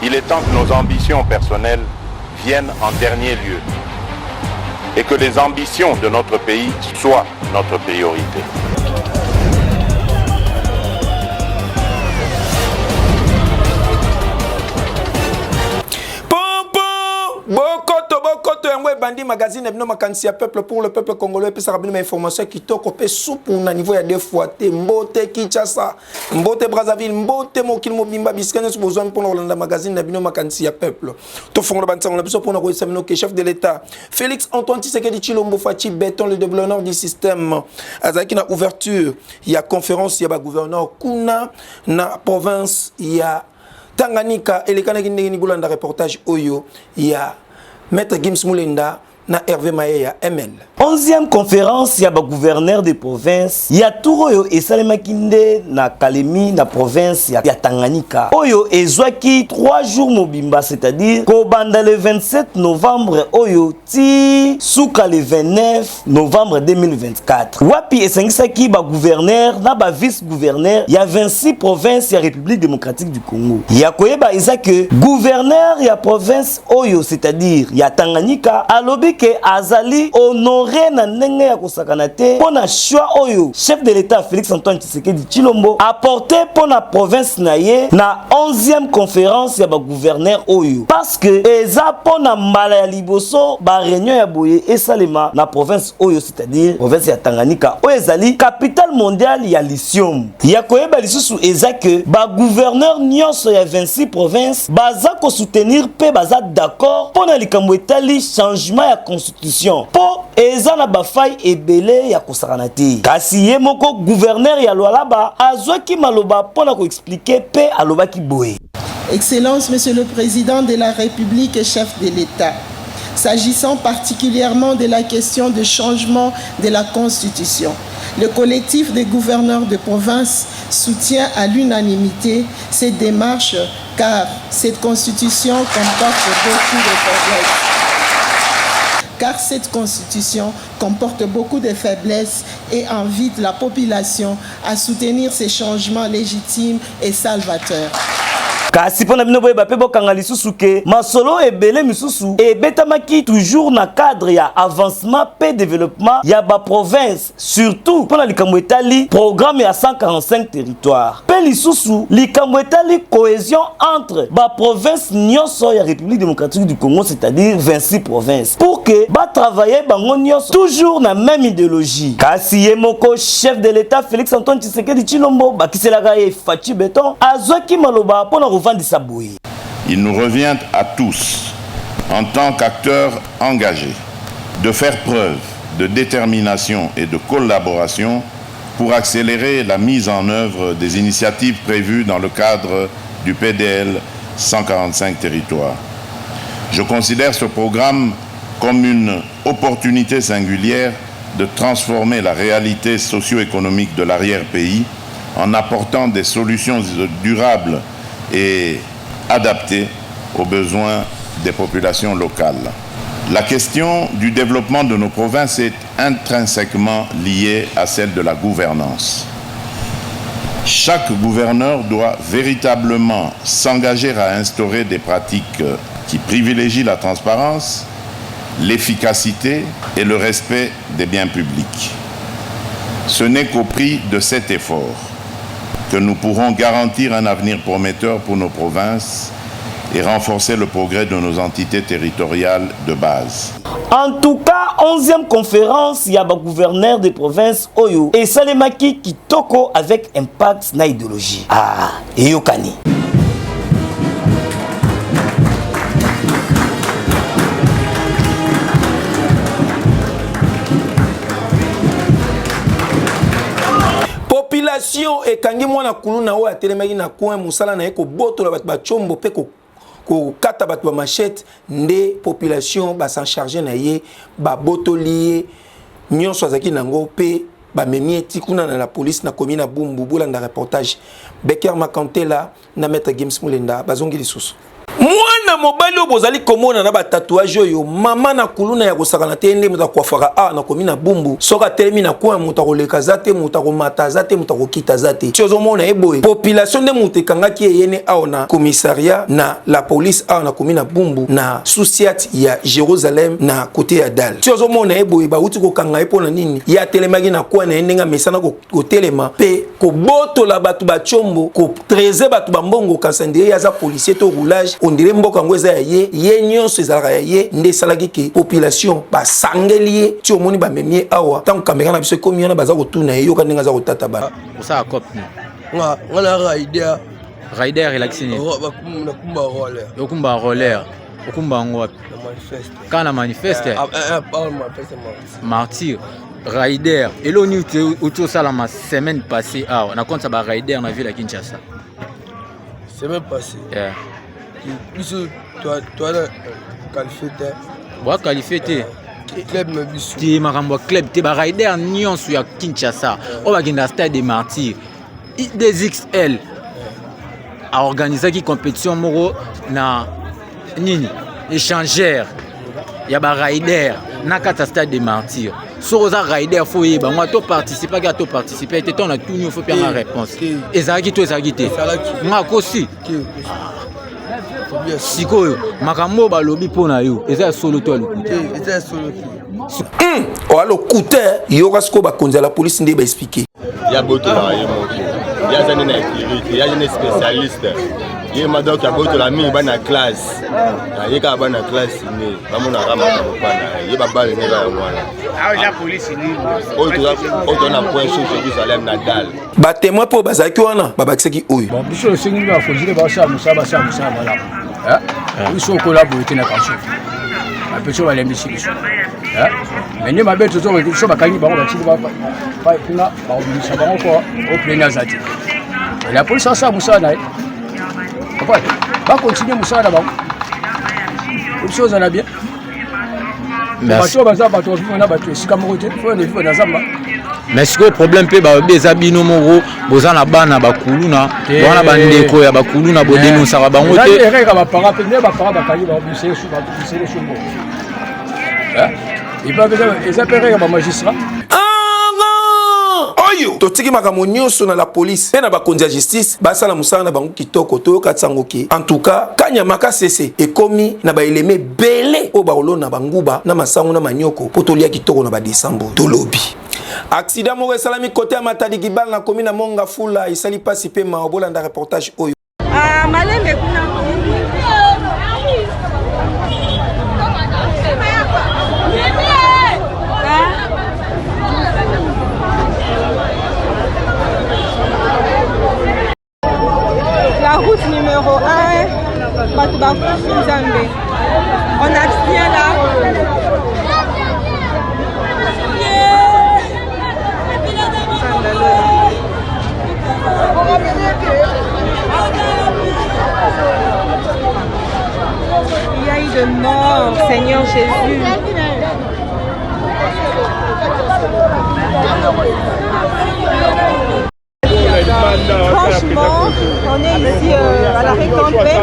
Il est temps que nos ambitions personnelles viennent en dernier lieu et que les ambitions de notre pays soient notre priorité. Bokoto yango bandi magazine bino makanisi ya peuple pour le peuple congolais pe sarabino information qui toko pe soupe na niveau ya deux fois te mbote Kinshasa mbote Brazzaville mbote mokili mobimba biskane so besoin pour Rolanda magazine na bino makanisi ya peuple to fongola bantsanga na biso pour na ko examiner que chef de l'état Félix Antoine Tshisekedi Tshilombo Fachi béton le développement du système azaki na ouverture ya conférence ya ba gouverneur kuna na province ya Tanganyika elekana kindenge ngulanda reportage oyo ya Maître Gims Mulenda na Hervé Maéya ML. 11e conférence ya ba gouverneur de province ya tour oyo esalemaki nde na Kalemi na province ya Tanganyika. Oyo ezwaki 3 jours mobimba, c'est-à-dire ko banda le 27 novembre oyo ti suka le 29 novembre 2024. Wapi esengisaki ba gouverneur na ba vice gouverneur ya 26 provinces ya République démocratique du Congo. Ya koyeba eza que gouverneur ya province oyo, c'est-à-dire ya Tanganyika alobi que azali honoré na ndenge ya kosakana te pona choix oyo chef de l'état Félix Antoine Tshisekedi Tshilombo apporté pona province na ye na 11e conférence ya ba gouverneur oyo parce que eza pona mbala ya liboso ba réunion ya boye esalema na province oyo, c'est-à-dire province ya Tanganyika oyo ezali capitale mondiale ya lithium. Ya koyeba lisusu eza que ba gouverneur nyonso ya 26 provinces baza ko soutenir pe baza d'accord pona likambo etali changement ya constitution po eza na bafai ebele ya kosakana te. Kasi ye moko gouverneur ya Lualaba azwaki maloba pona ko expliquer pe alobaki boye. Excellence, Monsieur le Président de la République et chef de l'État, s'agissant particulièrement de la question de changement de la Constitution, le collectif des gouverneurs de province soutient à l'unanimité cette démarche car cette Constitution comporte beaucoup de faiblesses. Car cette constitution comporte beaucoup de faiblesses et invite la population à soutenir ces changements légitimes et salvateurs. Kasi pona bino boye bape bokanga lisusu ke masolo ebele misusu ebetamaki toujours na cadre ya avancement pe développement ya ba province, surtout pona likambo etali programme ya 145 territoires pe lisusu likambo etali cohésion entre ba province nyonso ya République démocratique du Congo, c'est-à-dire 26 provinces pour que ba travailler bango nyonso toujours na même idéologie. Kasi ye moko chef de l'état Félix Antoine Tshisekedi Tshilombo bakiselaka ye Fachi béton azwaki maloba pona Il nous revient à tous, en tant qu'acteurs engagés, de faire preuve de détermination et de collaboration pour accélérer la mise en œuvre des initiatives prévues dans le cadre du PDL 145 territoires. Je considère ce programme comme une opportunité singulière de transformer la réalité socio-économique de l'arrière-pays en apportant des solutions durables et adapté aux besoins des populations locales. La question du développement de nos provinces est intrinsèquement liée à celle de la gouvernance. Chaque gouverneur doit véritablement s'engager à instaurer des pratiques qui privilégient la transparence, l'efficacité et le respect des biens publics. Ce n'est qu'au prix de cet effort que nous pourrons garantir un avenir prometteur pour nos provinces et renforcer le progrès de nos entités territoriales de base. En tout cas, 11e conférence Yaba gouverneur des provinces Oyo et Salemaki Kitoko avec impact na idéologie. Ah, et Yokani. Population et kangi mwana kuluna oya telemaki na coin musala na eko boto la ba chombo pe ko kata bat ba machette nde population ba s'en charger na ye ba boto lié nyonso azaki nango pe ba memieti kuna na la police na commune na Bumbu bolanda reportage Becker Makantela na Maître Gims Mulenda bazongi lisusu mwana mwana mobali o bozali komona na ba tatouage yo mama na kuluna ya kosakana te ndé muta kwafaka a na komi na bumbu soka telemi na kwa muta koleka zate muta komata zate muta kokita zate tiozo mona eboye population de muta kangaki yene aona commissariat na la police aona komi na bumbu na souciat ya Jérusalem na côté ya dal tiozo mona eboye ba uti ko kanga epona nini ya telemaki na kwa na ndenga mesana ko telema pe ko boto la batu ba chombo ko treze batu ba mbongo kansandie ya za policier to roulage on dirait mboka ngweza ya ye nyonso ezalaka ya ye nde salaki ke population ba sangeli ti omoni ba memie awa tant caméra na biso komi na baza ko tuna yo ka ndenga za ko tata ba usa cop ngana raider rider relaxini na kumba roller yokumba roller okumba ngwapi manifeste kana manifeste pas manifeste martyr rider eloni uto sala ma semaine passée na compte ba rider na ville à Kinshasa semaine passée plus toi qualifié wa qualifié club me bisu ti makambo club te ba rider nyonso ya Kinshasa o ba ginda stade des martyrs des XL a organisé qui compétition moro na nini échangeur ya ba rider na kata stade des martyrs Soroza rider faut y ba moi to participer ga to participer te ton a tout faut bien la réponse ezaki to ezaki te ngako si sikoyo makambo ba lobi pona yo eza solo to lokuté eza solo o alo kuté yo kasko ba konza la police ndé ba expliquer ya boto la yo moki ya zane na activité ya zane spécialiste ye madok ya boto la mi ba na classe ye ka ba na classe ni ba mona rama ko pana ye ba ba ni ba mwana la police ni auto na point sur Jérusalem na dal ba témoin po bazaki wana ba bakisaki oyo bon biso singi ba fojile ba sa musa mala biso collaborer na kanso apecho ba lembi biso mais ni mabeto zo biso ba kangi ba ba tshili ba kuna ba obisa ba ko au plein azati la police sa musa na ba continue musa na ba biso za na bien merci mais ce que problème pe ba beza bino moko boza na bana bakuluna bana bandeko ya bakuluna bodeno sa bango te reka ba para pe ba para ba kali ba obise su ba obise su mo il va eza pere ba magistrat oyo totiki makambo nyonso na la police pe na bakonzi ya justice basala musala na bango kitoko toyoka tsango ke en tout cas kanyama kasese ekomi na baeleme bele oyo bakolona banguba na masango na manyoko po tolia kitoko na badesambo tolobi accident moko esalami kote ya matadi gibal na komi na monga fula esali pasi pe maobolanda reportage oyo malembe kuna la route numéro 1, Batubakou Nzambe. On abstient là. Il y a eu de morts, Seigneur Jésus. Franchement, on est ici à la Récampée.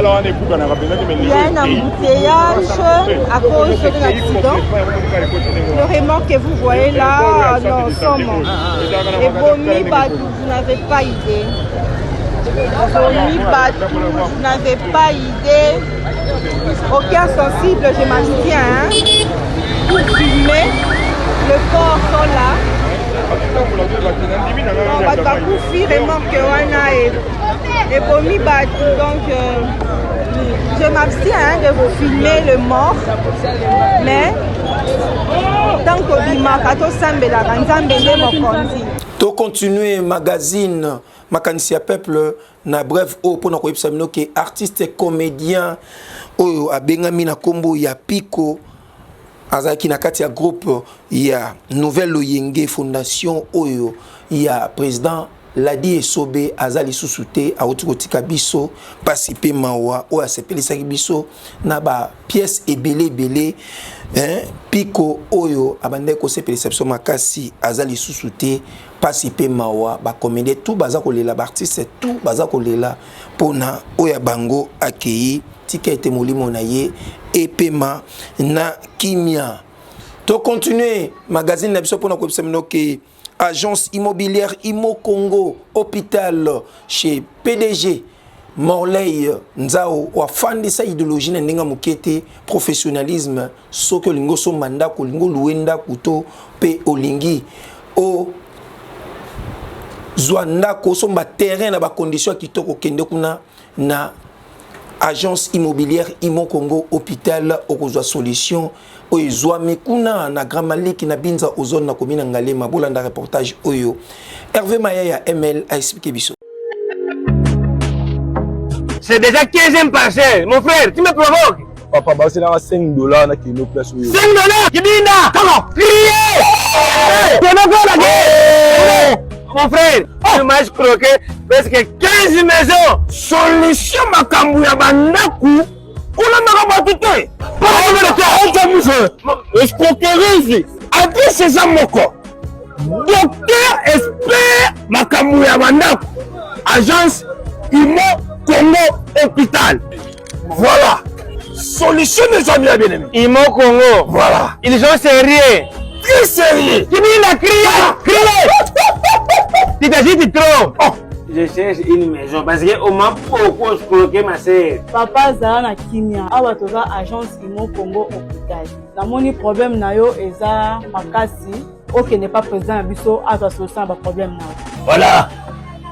Il y a un embouteillage à cause de l'accident. Le remorque que vous voyez là, non, sans mort. Et vomi Badou, vous n'avez pas idée. Vomi Badou, vous n'avez pas idée. Aucun sensible, je m'abstiens. Hein. Vous filmez, le corps sont là. On va pas couper remorque wana et vomi Badou. Donc je m'abstiens de vous filmer le mort, mais tant que bimaka to sambela nzambe nde mokonzi. To continuer magazine makanisi ya peuple na bref o pona ko yebisa bino ke artiste comédien oyo abengami na kombo ya Pico azaki na kati ya groupe ya Nouvelle Loyenge Fondation oyo ya président Ladi Esobe azali susute auti kotika biso pasi pe mawa oyo asepelisaki biso na ba pièce ebele Pico oyo abande ko sepelisa biso makasi azali susute pasi pe mawa ba comédie tout baza kolela ba artiste tout baza kolela pona oya bango akei tika ete molimo na ye epema na kimia. To continuer magazine na biso pona ko bisemno ke agence immobilière Imo Congo hôpital chez PDG Morley Nzao wafandisa idéologie na ndinga mukete professionnalisme soko lingo so manda ko lingo luenda kuto pe olingi o Zwanda ko so ba terrain na ba condition kitoko kende kuna na agence immobilière Imo Congo hôpital okozwa solution oizwa mikuna na Grand Malik na binza ozone na komina Ngalema bolanda reportage oyo Hervé Mayaya ML a expliqué biso. C'est déjà 15e parcelle, mon frère, tu me provoques. Papa, bah c'est là $5 na kilo place. $5 Kibinda. Comment? Crier. Tu n'as pas la guerre. Mon frère, tu m'as escroqué presque 15 maisons. Solution makambu ya bandaku. Oula n'a pas tout fait. Escroquerie. Après c'est ça mon corps. Docteur expert makambu ya bandaku. Agence Imo Congo hôpital. Voilà. Solution des amis bien aimés. Imo Congo. Voilà. Ils sont sérieux. Très sérieux. Tu viens de crier. Crier. Tu t'agites trop. Oh. Je cherche une maison parce qu'on m'a beaucoup escroqué ma sœur. Papa Zara na Kimia. Awa toza agence Imo Congo hôpital. Na moni problème na yo eza makasi. Ok n'est pas présent biso a toi solution ba problème na. Voilà.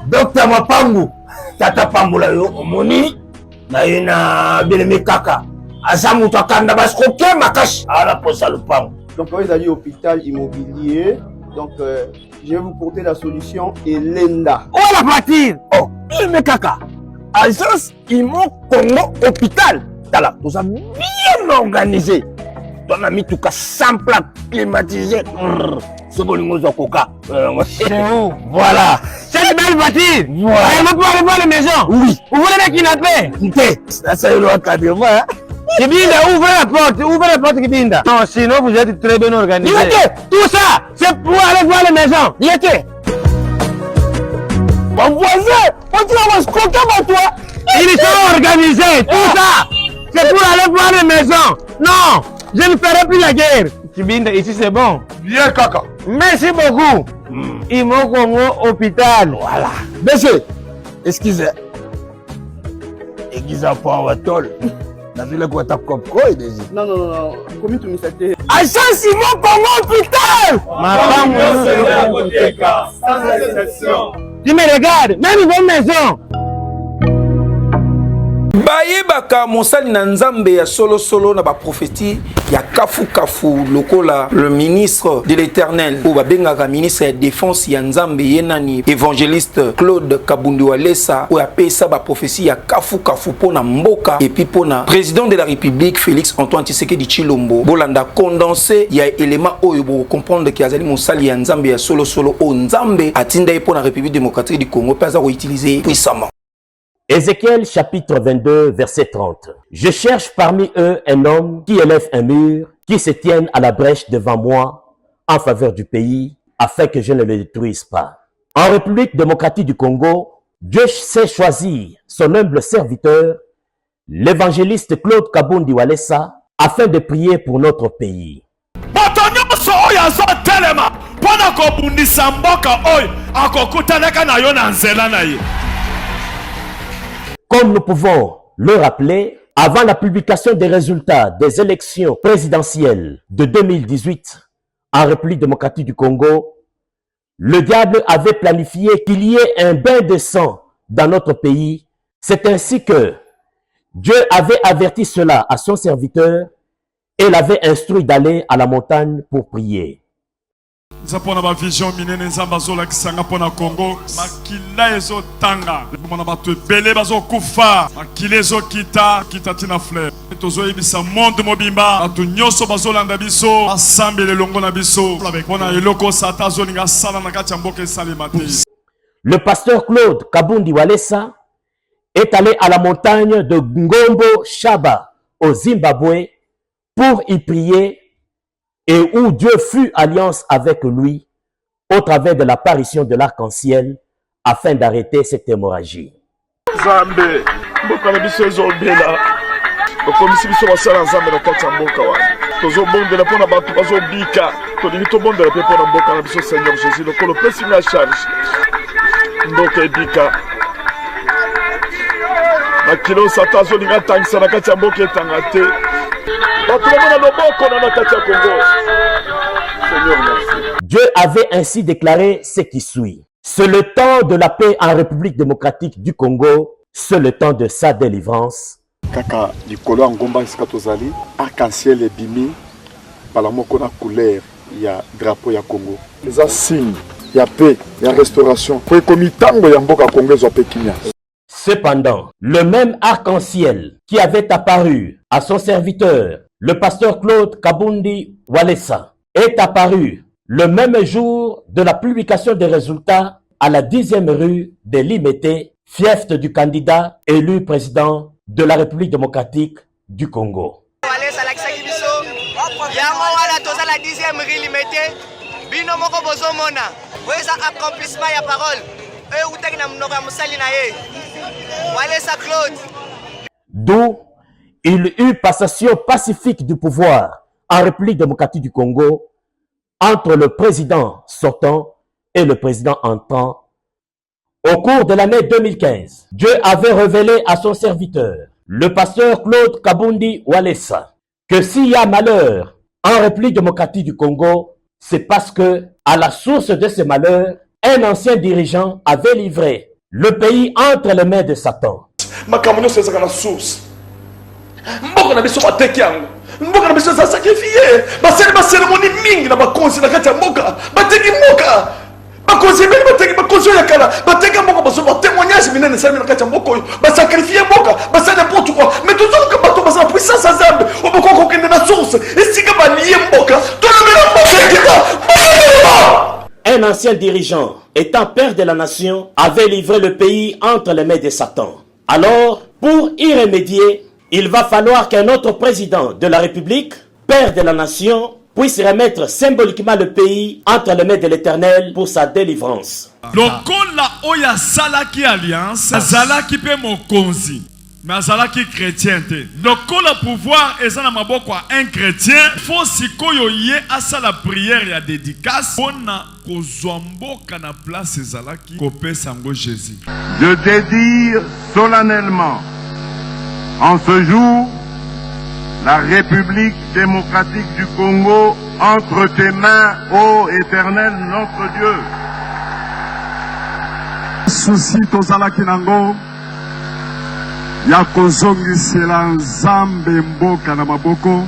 Docteur Mapangu. Tata Pambula yo omoni na ina bilemi kaka azamu takanda bascoqué makashi ala posa le pam. Donc vous allez hôpital immobilier. Donc je vais vous porter la solution Elenda. Oh la voiture. Oh bilemi kaka agence Imo Congo hôpital. Tala tout ça bien organisé. Ton ami tout cas sans plat climatisé. C'est bon nous coca. Voilà. C'est une belle voiture. Voilà. Elle ne peut pas les maisons. Oui. Vous voulez les kidnapper? Ça c'est le encadrement. Kibinda, ouvrez la porte Kibinda. Non, sinon vous êtes très bien organisé. Tout ça, c'est pour aller voir les maisons. Mon voisin, on va se coquer pour toi. Ils sont organisés, tout ça. C'est pour aller voir les maisons. Non, je ne ferai plus la guerre. Kibinda, ici c'est bon. Bien, kaka. Merci beaucoup. Imo Congo hôpital. Voilà. Monsieur, excusez. Excusez pas wa tol. Na vile kwa tap kop ko idezi. Non. Comment tu me sais? Agence Imo Congo hôpital. Ma femme. Sans exception. Tu me regardes, même une bonne maison. Bayebaka mosali na nzambe ya solo na ba prophétie ya kafu lokola le ministre de l'Éternel ou babengaka ministre ya défense ya nzambe yenani évangéliste Claude Kabundi Walesa ou apesa ba prophétie ya kafu pona mboka et puis pona président de la République Félix Antoine Tshisekedi Tshilombo bolanda condensé ya élément oyo bo comprendre que azali mosali ya nzambe ya solo o nzambe atinda pona République démocratique du Congo pas à utiliser puissamment. Ézéchiel chapitre 22 verset 30. Je cherche parmi eux un homme qui élève un mur, qui se tienne à la brèche devant moi en faveur du pays, afin que je ne le détruise pas. En République démocratique du Congo, Dieu sait choisir son humble serviteur, l'évangéliste Claude Kabundi Walesa, afin de prier pour notre pays. Comme nous pouvons le rappeler, avant la publication des résultats des élections présidentielles de 2018 en République démocratique du Congo, le diable avait planifié qu'il y ait un bain de sang dans notre pays. C'est ainsi que Dieu avait averti cela à son serviteur et l'avait instruit d'aller à la montagne pour prier. Zapona ba vision minene nzamba zola kisanga pona Congo makila ezo tanga mona batu bele bazo kufa makile ezo kita tina fleur tozo ebisa monde mobimba atu nyoso bazolanda biso asambele longo na biso pona eloko sata zolinga sala na kati ya mboka esalemate. Le pasteur Claude Kabundi Walesa est allé à la montagne de Ngombo Shaba au Zimbabwe pour y prier et où Dieu fut alliance avec lui au travers de l'apparition de l'arc-en-ciel afin d'arrêter cette hémorragie. bakomisi biso basala nzambe na kati ya mboka wana tozobondela mpo na bato bazobika tolingi tobondela mpe mpo na mboka na biso Seigneur Jésus lokolo opesi nga charge mboka ebika makilo satan azolinga atangisa na kati ya mboka etanga te bato bamona loboko na kati ya Congo. Seigneur, merci. Dieu avait ainsi déclaré ce qui suit. C'est le temps de la paix en République démocratique du Congo, c'est le temps de sa délivrance. Kaka likolo ya ngomba esika tozali arc-en-ciel ebimi bala moko na couleur ya drapeau ya Congo. Eza signe ya paix, ya restauration. Po ekomi tango ya mboka Congo ezwa pe kimia. Cependant, le même arc-en-ciel qui avait apparu à son serviteur, le pasteur Claude Kabundi Walesa, est apparu le même jour de la publication des résultats à la 10e rue de Limete, fief du candidat élu président de la République démocratique du Congo. D'où il eut passation pacifique du pouvoir en République démocratique du Congo entre le président sortant et le président entrant. Au cours de l'année 2015, Dieu avait révélé à son serviteur, le pasteur Claude Kabundi Walesa, que s'il y a malheur en République démocratique du Congo, c'est parce que, à la source de ce malheur, un ancien dirigeant avait livré le pays entre les mains de Satan. Makambo c'est ça la source. Mboka na biso bateki yango. Mboka na biso za sacrifier. Basali ba cérémonie mingi na ba konsi na kati ya mboka. Bateki mboka. Ba konsi beli bateki ba konsi ya kala. Bateki mboka baso ba témoignage minene sali na kati ya mboka. Ba sacrifier mboka. Basali n'importe quoi. Mais tout ça que bato basa puissance azambe. Oboko ko kende na source. Esika ba lié mboka. To le mena mboka. Un ancien dirigeant, étant père de la nation, avait livré le pays entre les mains de Satan. Alors, pour y remédier, il va falloir qu'un autre président de la République, père de la nation, puisse remettre symboliquement le pays entre les mains de l'Éternel pour sa délivrance. Lokola oya salaki alliance, azalaki pe mokonzi. Mais azalaki chrétien te. Lokola pouvoir eza na maboko un chrétien, faut sikoyo ye asa la prière ya dédicace pona kozwa mboka na place ezalaki kopesa ngo Jésus. Je dédie solennellement en ce jour la République démocratique du Congo entre tes mains, ô Éternel notre Dieu. Souci tozalaki nango ya kozongisela nzambe mboka na maboko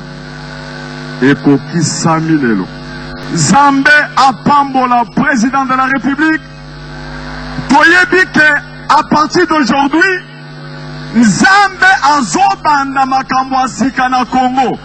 ekokisami lelo. Nzambe apambola président de la République. Toyebi ke à partir d'aujourd'hui Nzambe azobanda makambo asika na Congo.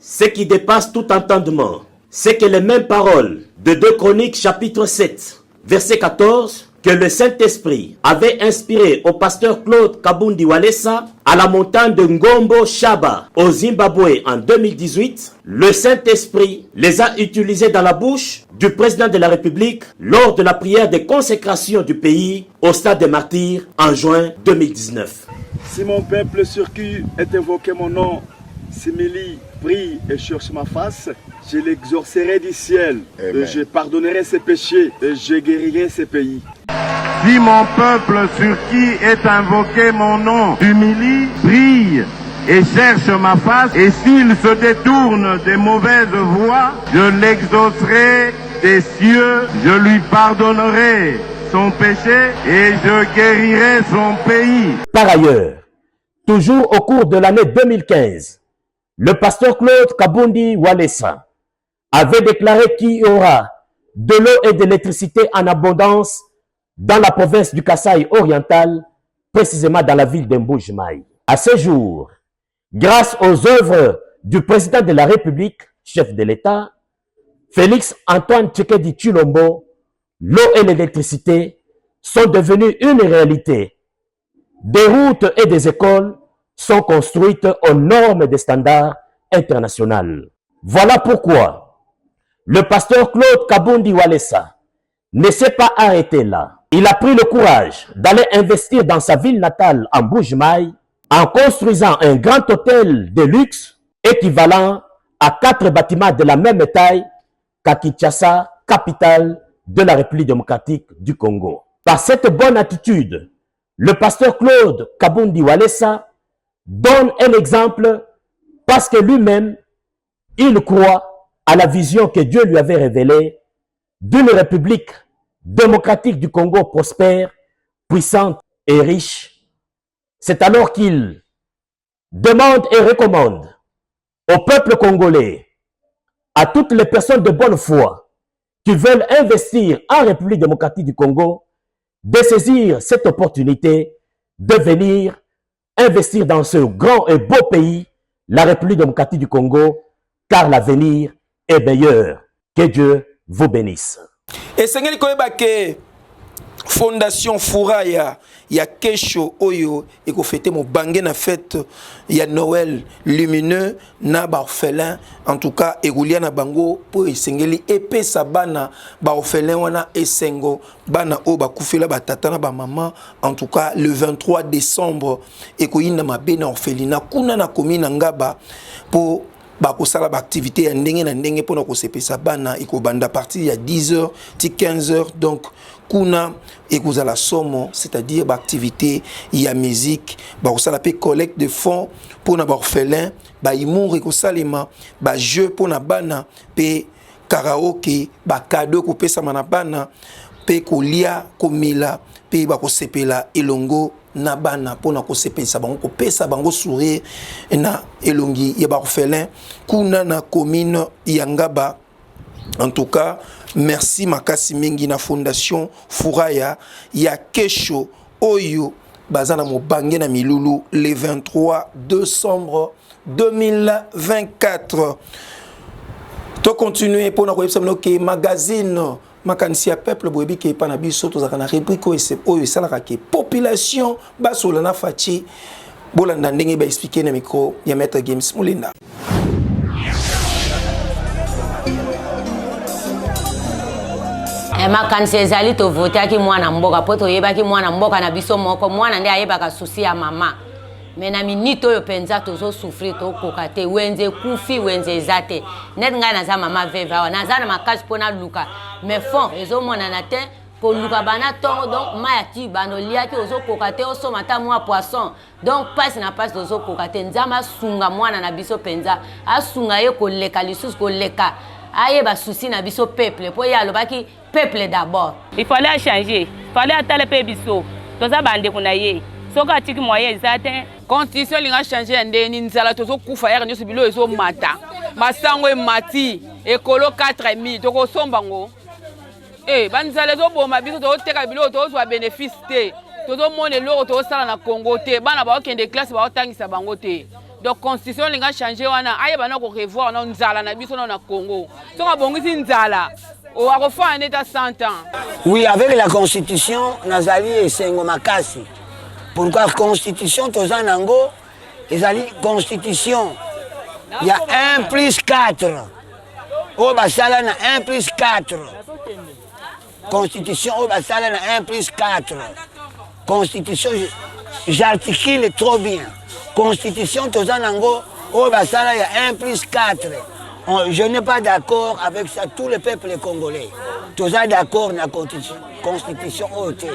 Ce qui dépasse tout entendement, c'est que les mêmes paroles de 2 Chroniques chapitre 7, verset 14, que le Saint-Esprit avait inspiré au pasteur Claude Kabundi Walesa à la montagne de Ngombo Shaba au Zimbabwe en 2018, le Saint-Esprit les a utilisés dans la bouche du président de la République lors de la prière de consécration du pays au stade des martyrs en juin 2019. Si mon peuple sur qui est invoqué mon nom s'humilie, prie et cherche ma face, je l'exorcerai du ciel, et je pardonnerai ses péchés et je guérirai ses pays. Si mon peuple sur qui est invoqué mon nom s'humilie, prie et cherche ma face, et s'il se détourne des mauvaises voies, je l'exaucerai des cieux, je lui pardonnerai son péché et je guérirai son pays. Par ailleurs, toujours au cours de l'année 2015, le pasteur Claude Kabundi Walesa avait déclaré qu'il y aura de l'eau et de l'électricité en abondance dans la province du Kasaï oriental, précisément dans la ville d'Mbujimai. À ce jour, grâce aux œuvres du président de la République, chef de l'État, Félix Antoine Tshisekedi Tshilombo, l'eau et l'électricité sont devenues une réalité. Des routes et des écoles sont construites aux normes des standards internationaux. Voilà pourquoi le pasteur Claude Kabundi Walesa ne s'est pas arrêté là. Il a pris le courage d'aller investir dans sa ville natale en Bujimaï en construisant un grand hôtel de luxe équivalent à 4 bâtiments de la même taille qu'à Kinshasa, capitale de la République démocratique du Congo. Par cette bonne attitude, le pasteur Claude Kabundi Walesa donne un exemple parce que lui-même, il croit à la vision que Dieu lui avait révélée d'une République démocratique du Congo prospère, puissante et riche. C'est alors qu'il demande et recommande au peuple congolais, à toutes les personnes de bonne foi qui veulent investir en République démocratique du Congo, de saisir cette opportunité de venir investir dans ce grand et beau pays, la République démocratique du Congo, car l'avenir est meilleur. Que Dieu vous bénisse. Et Seigneur Koyebake, Fondation Furaya, ya Kesho Oyo, et qu'on fête mon bangé na fête, ya Noël lumineux, na ba orphelin, en tout cas, et Goulia na bango, pour Sengeli, épée sa bana, ba orphelin wana esengo, bana o ba koufela ba tata na ba maman, en tout cas, le 23 décembre, et Koyina ma bena orphelina, kuna na komi na ngaba, pour bakosala ba activité ya ndenge na ndenge pona ko sepesa bana ikobanda partir ya 10h ti 15h donc kuna ekozala somo c'est-à-dire ba activité ya musique bakosala pe collecte de fonds pona ba orphelin ba imour ekosalema ba jeu pona bana pe karaoke ba cadeau ko pesa mana bana pe kolia komela pe bakosepela elongo na bana pona ko sepesa bango ko pesa bango sourire na elongi ya ba orphelin kuna na commune Yangaba. En tout cas, merci makasi mingi na Fondation Furaya ya Kesho Oyo bazana mo bangé na milulu le 23 décembre 2024. To continuer pona ko yebisa ke magazine makanisi ya peuple boyebi ke pa na biso tozaka na rubrique oyo esalaka ke population basola na faci bolanda ndenge ba expliquer na micro ya Maître Games Mulinda. Makanisi ezali to voter ki mwana mboka po toyeba ki mwana mboka na biso moko mwana nde ayebaka susi ya mama. Mais na minute oyo penza tozo souffrir to kokate wenze kufi wenze ezate net nga na za mama veva na za na makasi pona luka mais fond ezo mona na te ko luka bana tongo donc maya ti bano liaki ozo kokate oso mata mwa poisson donc passe na passe ozo kokate nzama sunga mwana na biso penza asunga ye ko leka lisusu ko leka aye ba souci na biso peuple po ya lobaki peuple d'abord il fallait changer fallait atale pe biso toza bande kuna ye soka tiki moyen ezate constitution linga changer ndeni nzala tozo kufa yaka nyoso bilo ezo mata masango mati ekolo 4000 toko sombango banzala zo boma biso to teka bilo to zo bénéfice te tozo mone loko to sala na Congo te bana ba okende classe ba otangisa bango te donc constitution linga changer wana aye bana ko revoir na nzala na biso na Congo soka bongisi nzala o akofa en état 100 ans. Oui, avec la constitution nazali esengo makasi. Pourquoi la constitution toza nango ezali constitution il y a 1 plus 4 o basala na 1 plus 4 constitution o basala na 1 plus 4 constitution j'articule trop bien constitution toza nango o basala il y a 1 plus 4 je n'ai pas d'accord avec ça tous les peuples congolais toza d'accord na constitution ote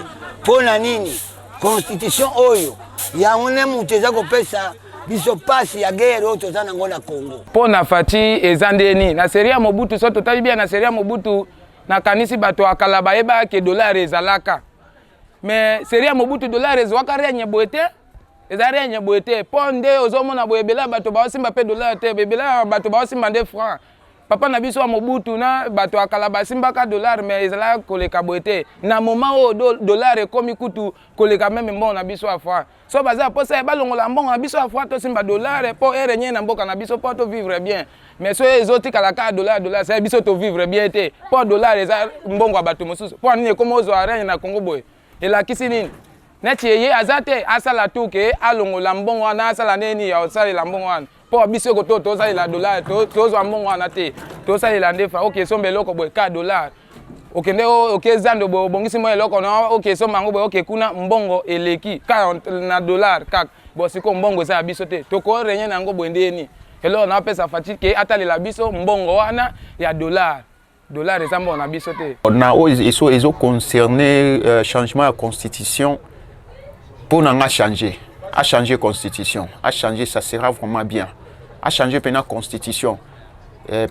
pona nini constitution oyo ya une muteza kopesa biso pasi ya guerre oyo toza nango na Congo pona fati ezandeni na seria Mobutu so totali bien na seria Mobutu na kanisi bato akala bayeba ke dollar ezalaka mais seria Mobutu dollar ezwaka renye boete ezare boete ponde ozomona boyebela bato baosimba pe dollar te bebela bato baosimba nde franc papa na biso Mobutu na bato akala basimbaka dollar mais ezala koleka boete na moment o dollar ekomi kutu koleka même mbongo na biso afwa so baza posa balongola mbongo na biso afwa to simba dollar po erenye na mboka na biso po to vivre bien mais so ezotika la ka dollar c'est biso to vivre bien te po dollar eza mbongo bato mosusu po nini komo zo arène na Congo boy elakisi nini neti ye azate asala tuke alongola mbongo wana asala neni ya osalela mbongo wana po biso ko to salela dollar to zo mbongo wana te to salela ndefa OK sombe loko boy ka dollar OK nde OK zando bo bongisi mo loko no OK so mango boy OK kuna mbongo eleki ka na dollar kak bo siko mbongo za biso te to ko renye na ngo bwendeni hello na pesa fatike atalela biso mbongo wana ya dollar ezambo na biso te na ils ont concerné changement de constitution pour n'a changer constitution à changer ça sera vraiment bien à changer pendant constitution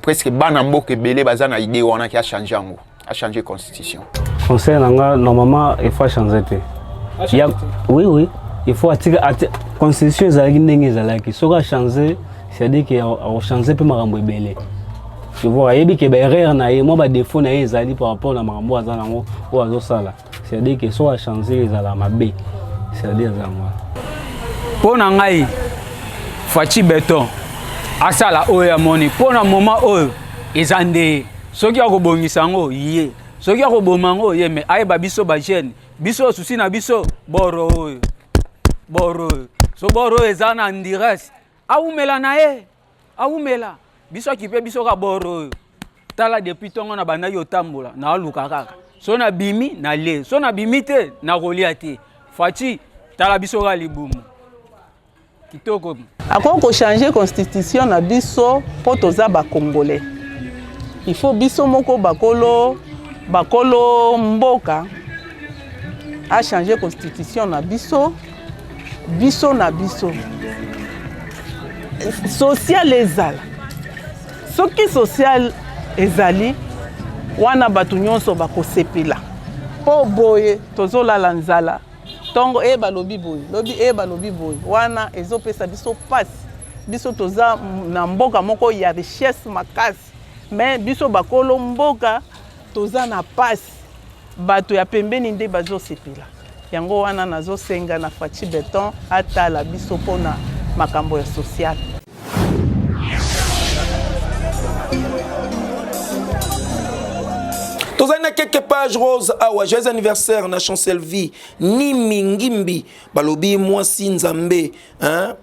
presque banambo que belé bazana idée on a qui a changé en à changer constitution conseil normalement il faut changer oui il faut constitution ezalaki ndenge ezalaki soki changer c'est-à-dire que changer pe makambo ebele tu vois yebi ke ba erreur na ye mo ba défaut na ye ezali par rapport na makambo azana ngo o azosala c'est-à-dire que so a changer ezala mabe c'est-à-dire ça moi pona ngai fachi beton asala oyo amoni pona moment oyo ezande soki akobongisa ngo ye soki akoboma ngo ye me ayeba biso ba jeune biso susi na biso boro so boro ezana ndiresi awumela na ye awumela biso kipe biso ka boro tala depuis tongo na banda yo tambola na luka kaka so na bimi na le so na bimi te na rolia te fachi tala biso ka libumu kitoko akoko changer constitution na biso po toza ba congolais il faut biso moko bakolo mboka a changer constitution na biso na biso social ezala soki social ezali wana batu nyonso bakosepela po boye tozolala nzala tongo balobi boye balobi boye wana ezopesa biso pasi biso toza na mboka moko ya richesse makasi mais biso bakolo mboka toza na pasi bato ya pembeni nde bazosepela yango wana nazosenga na Fachi Beton atala biso pona makambo ya social. Tozana quelques pages roses awa joyeux anniversaire na Chancel-Vie ni mingimbi balobi mwasi nzambe hein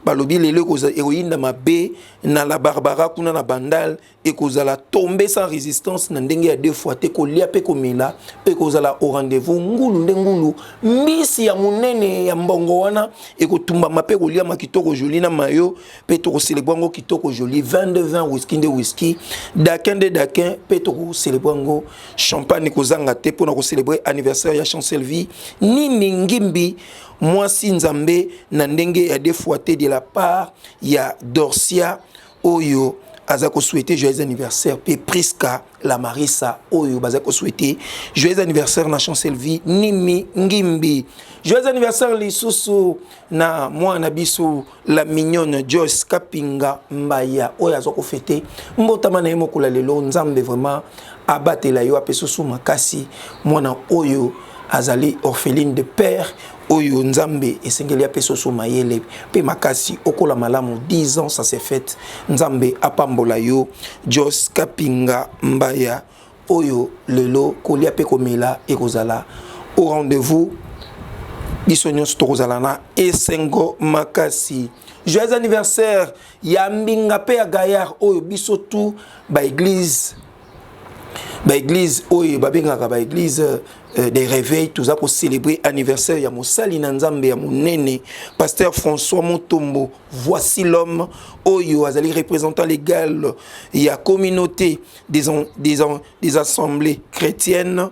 balobi lelo koza héroïne mabe na la Barbara kuna na bandal et kozala tomber sans résistance na ndenge ya deux fois te kolia pe komela pe kozala au rendez-vous ngulu ndengulu mbisi ya munene ya mbongo wana et kotumba mape kolia makitoko joli na mayo pe to célébrer ngo kitoko joli 22 whisky de whisky dakin pe to célébrer ngo champagne kozanga te pour na célébrer anniversaire ya Chancel-Vie ni mingimbi mwasi nzambe na ndenge ya deux fois te de la part ya Dorcia Oyo azako souhaiter joyeux anniversaire pe Priska la Marissa Oyo bazako souhaiter joyeux anniversaire na Chancel-Vie Nimi Ngimbi joyeux anniversaire lisusu na mwana biso la mignonne Joyce Kapinga Mbaya Oyo azako fêter mbotama na yemo kula lelo nzambe vraiment abatela yo apesusu makasi mwana Oyo azali orpheline de père Oyo Nzambe esengeli apesoso mayele pe makasi okola malamu 10 ans ça s'est fait Nzambe apambola yo Jos Kapinga Mbaya Oyo lelo kolia pe komela ekozala au rendez-vous bisonyo stokozala na esengo makasi joyeux anniversaire ya mbinga pe ya Gaillard Oyo biso tout ba église Oyo babengaka ba église des réveils tout ça pour célébrer anniversaire ya mosali na nzambe ya munene pasteur François Motombo voici l'homme Oyo azali représentant légal ya communauté des assemblées chrétiennes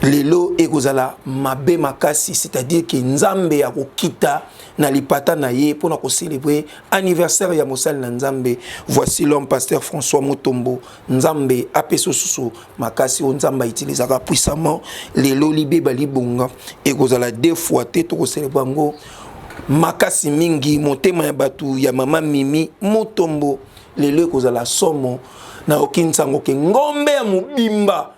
lelo ekozala mabe makasi c'est-à-dire que nzambe ya kokita na lipata na ye pour na ko célébrer anniversaire ya mosali na nzambe voici l'homme pasteur François Motombo nzambe apeso susu makasi o nzamba utilisaka puissamment lelo libe balibonga ekozala deux fois te to ko célébrer ngo makasi mingi motema ya batu ya mama Mimi Motombo lelo ekozala somo na okinsango ke ngombe ya mubimba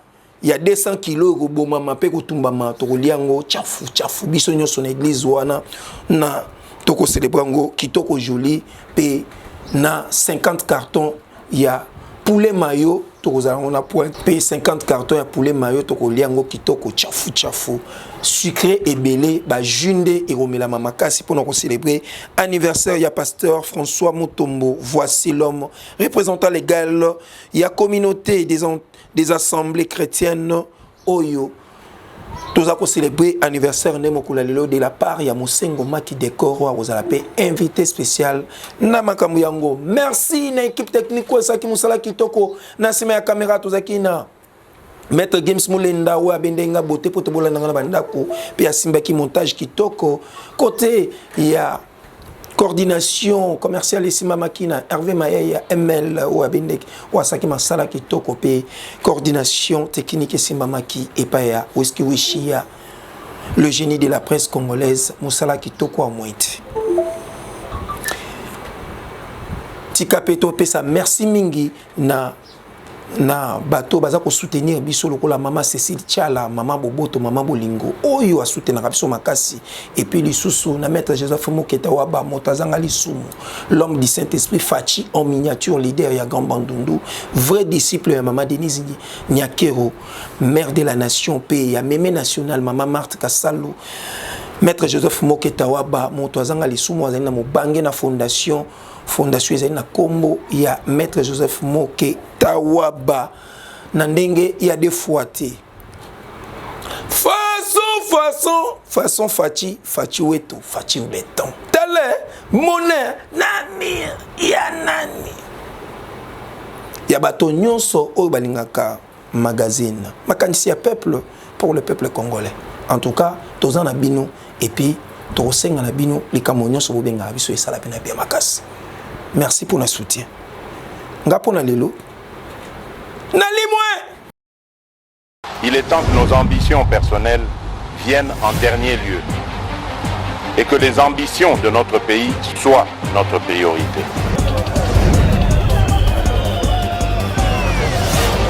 il y a 200 kilos ko boma mape ko tumbama to liango chafu biso nyonso na église wana na to ko célébrer ngo kitoko joli pe na 50 cartons ya poulet mayo on a point paye 50 cartons à poulet mayo toko liango kitoko chafu sucré et belé ba junde et romela mamakasi pour nous célébrer anniversaire ya pasteur François Mutombo. Voici l'homme représentant légal ya communauté des assemblées chrétiennes Oyo. Tous avons célébré anniversaire de la part ya Mosengo Maki Dekoro vous allez invité spécial na makambo yango. Merci na équipe technique ko saki musala kitoko na sima ya caméra tozakina Maître Games Mulenda ou abendenga beauté pour te bolanda na bandako pe asimba ki montage kitoko côté ya coordination commerciale Sima Makina Hervé Maya ML ou Abendek ou Asaki Masala kitoko pe coordination technique Sima Maki et Paya Whisky Wishia le génie de la presse congolaise Musala kitoko a moite Tika Peto pesa merci mingi na bato baza ko soutenir biso lokola mama Cécile Tchala, mama Boboto, mama Bolingo oyo a soutenir biso makasi et puis lisusu na maître Joseph Moketa Waba Motazanga Lisumu l'homme du Saint-Esprit Fachi en miniature leader ya Grand Bandundu vrai disciple ya mama Denise Nyakero mère de la nation pays ya mémé national mama Marthe Kassalu maître Joseph Moketa Waba Motazanga Lisumu azali na mobange na fondation ezali na kombo ya maître Joseph Moketa Waba na ndenge ya des fois te façon Fachi weto Fachi béton tele monnaie nani ya nani ya bato nyonso oyo balingaka magazine makanisi ya peuple pour le peuple congolais en tout cas toza na bino et puis tosenga na bino likambo nyonso bobenga biso esala pena bien makasi. Merci pour notre soutien. Ngapona lelo. Il est temps que nos ambitions personnelles viennent en dernier lieu et que les ambitions de notre pays soient notre priorité.